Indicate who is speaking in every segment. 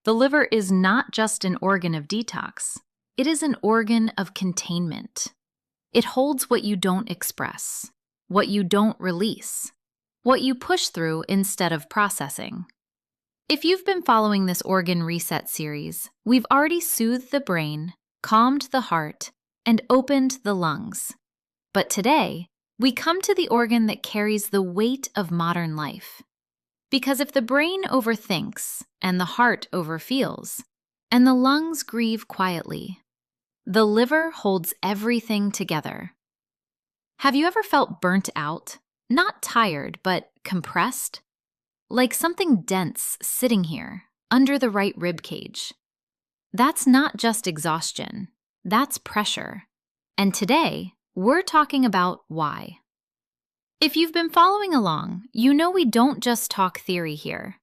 Speaker 1: The liver is not just an organ of detox, it is an organ of containment. It holds what you don't express, what you don't release, what you push through instead of processing. If you've been following this organ reset series, we've already soothed the brain, calmed the heart, and opened the lungs. But today, we come to the organ that carries the weight of modern life. Because if the brain overthinks, and the heart overfeels, and the lungs grieve quietly, the liver holds everything together. Have you ever felt burnt out? Not tired, but compressed? Like something dense sitting here, under the right rib cage. That's not just exhaustion, that's pressure. And today, we're talking about why. If you've been following along, you know we don't just talk theory here.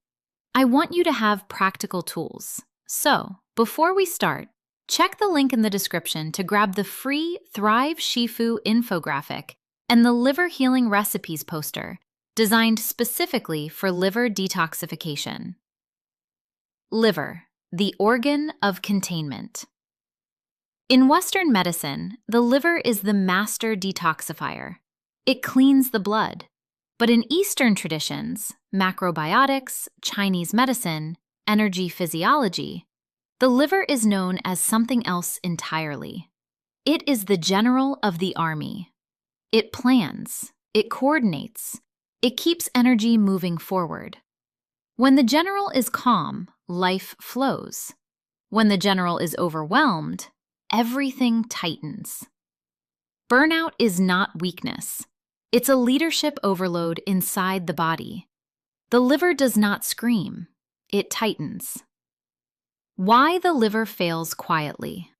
Speaker 1: I want you to have practical tools. So, before we start, check the link in the description to grab the free Thrive Shifu infographic and the liver healing recipes poster, designed specifically for liver detoxification. Liver, the organ of containment. In Western medicine, the liver is the master detoxifier. It cleans the blood. But in Eastern traditions, macrobiotics, Chinese medicine, energy physiology, the liver is known as something else entirely. It is the general of the army. It plans, it coordinates, it keeps energy moving forward. When the general is calm, life flows. When the general is overwhelmed, everything tightens. Burnout is not weakness. It's a leadership overload inside the body. The liver does not scream, it tightens. Why the liver fails quietly.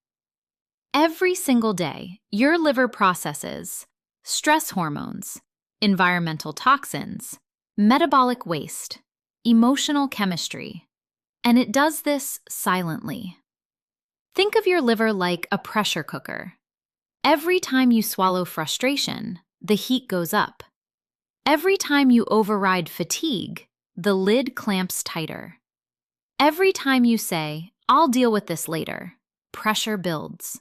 Speaker 1: Every single day, your liver processes stress hormones, environmental toxins, metabolic waste, emotional chemistry, and it does this silently. Think of your liver like a pressure cooker. Every time you swallow frustration, the heat goes up. Every time you override fatigue, the lid clamps tighter. Every time you say, "I'll deal with this later," pressure builds.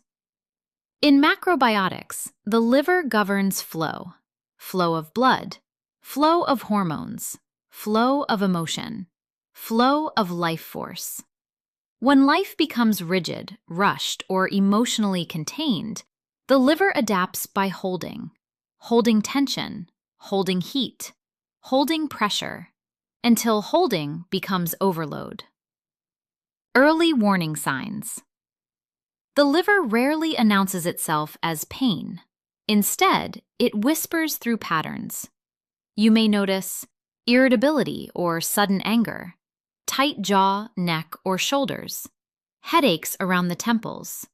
Speaker 1: In macrobiotics, the liver governs flow. Flow of blood, flow of hormones, flow of emotion, flow of life force. When life becomes rigid, rushed, or emotionally contained, the liver adapts by holding tension, holding heat, holding pressure, until holding becomes overload. Early warning signs. The liver rarely announces itself as pain. Instead, it whispers through patterns. You may notice irritability or sudden anger, tight jaw, neck, or shoulders, headaches around the temples,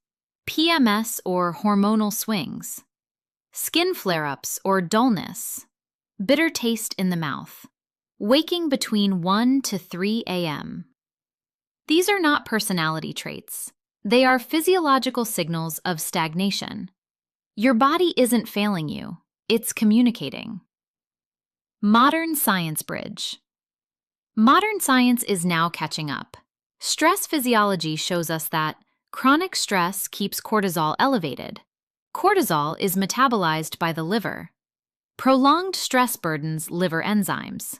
Speaker 1: PMS or hormonal swings, skin flare-ups or dullness, bitter taste in the mouth, waking between 1 to 3 a.m. These are not personality traits. They are physiological signals of stagnation. Your body isn't failing you, it's communicating. Modern science bridge. Modern science is now catching up. Stress physiology shows us that chronic stress keeps cortisol elevated. Cortisol is metabolized by the liver. Prolonged stress burdens liver enzymes.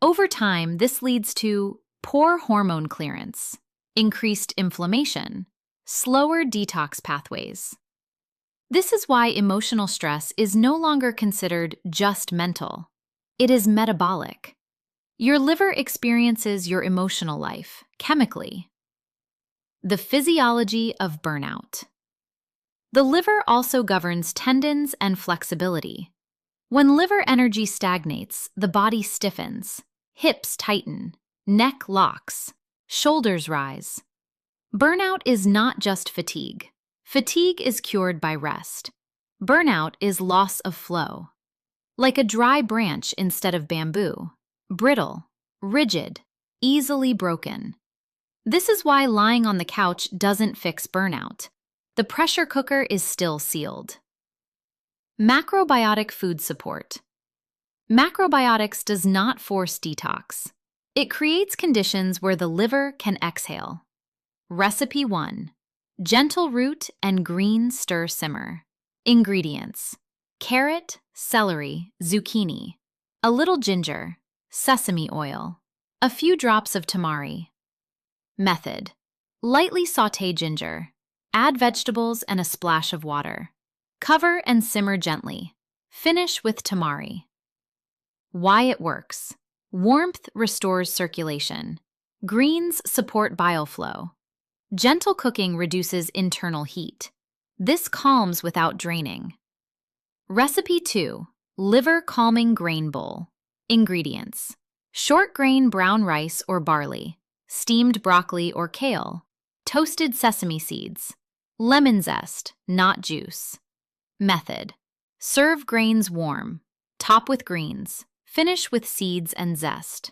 Speaker 1: Over time, this leads to poor hormone clearance, increased inflammation, slower detox pathways. This is why emotional stress is no longer considered just mental. It is metabolic. Your liver experiences your emotional life chemically. The physiology of burnout. The liver also governs tendons and flexibility. When liver energy stagnates, the body stiffens, hips tighten, neck locks, shoulders rise. Burnout is not just fatigue. Fatigue is cured by rest. Burnout is loss of flow. Like a dry branch instead of bamboo, brittle, rigid, easily broken. This is why lying on the couch doesn't fix burnout. The pressure cooker is still sealed. Macrobiotic food support. Macrobiotics does not force detox. It creates conditions where the liver can exhale. Recipe 1. Gentle root and green stir simmer. Ingredients: carrot, celery, zucchini, a little ginger, sesame oil, a few drops of tamari. Method: lightly saute ginger. Add vegetables and a splash of water. Cover and simmer gently. Finish with tamari. Why it works: warmth restores circulation. Greens support bile flow. Gentle cooking reduces internal heat. This calms without draining. Recipe 2. Liver Calming Grain Bowl. Ingredients: short grain brown rice or barley, steamed broccoli or kale, toasted sesame seeds, lemon zest, not juice. Method: serve grains warm, top with greens, finish with seeds and zest.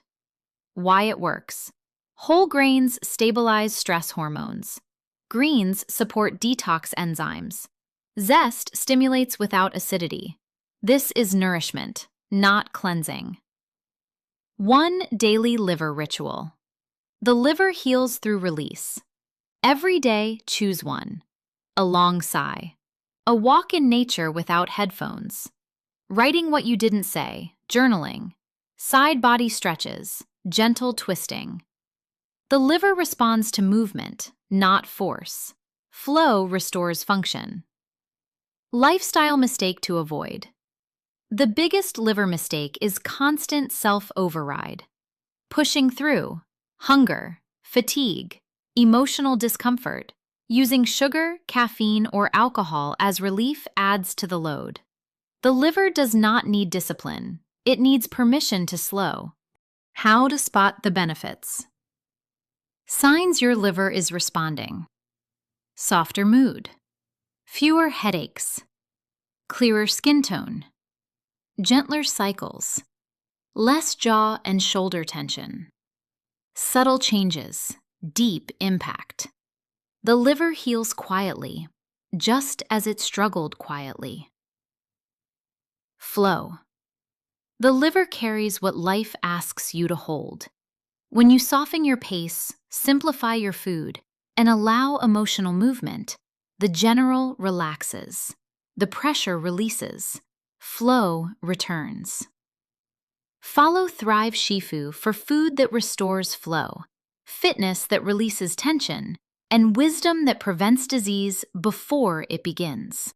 Speaker 1: Why it works: whole grains stabilize stress hormones. Greens support detox enzymes. Zest stimulates without acidity. This is nourishment, not cleansing. 1 daily liver ritual. The liver heals through release. Every day, choose one. A long sigh. A walk in nature without headphones. Writing what you didn't say, journaling. Side body stretches, gentle twisting. The liver responds to movement, not force. Flow restores function. Lifestyle mistake to avoid. The biggest liver mistake is constant self-override. Pushing through, hunger, fatigue, emotional discomfort. Using sugar, caffeine, or alcohol as relief adds to the load. The liver does not need discipline. It needs permission to slow. How to spot the benefits. Signs your liver is responding: softer mood, fewer headaches, clearer skin tone, gentler cycles, less jaw and shoulder tension, subtle changes, deep impact. The liver heals quietly, just as it struggled quietly. Flow. The liver carries what life asks you to hold. When you soften your pace, simplify your food, and allow emotional movement, the general relaxes. The pressure releases. Flow returns. Follow Thrive Shifu for food that restores flow, fitness that releases tension, and wisdom that prevents disease before it begins.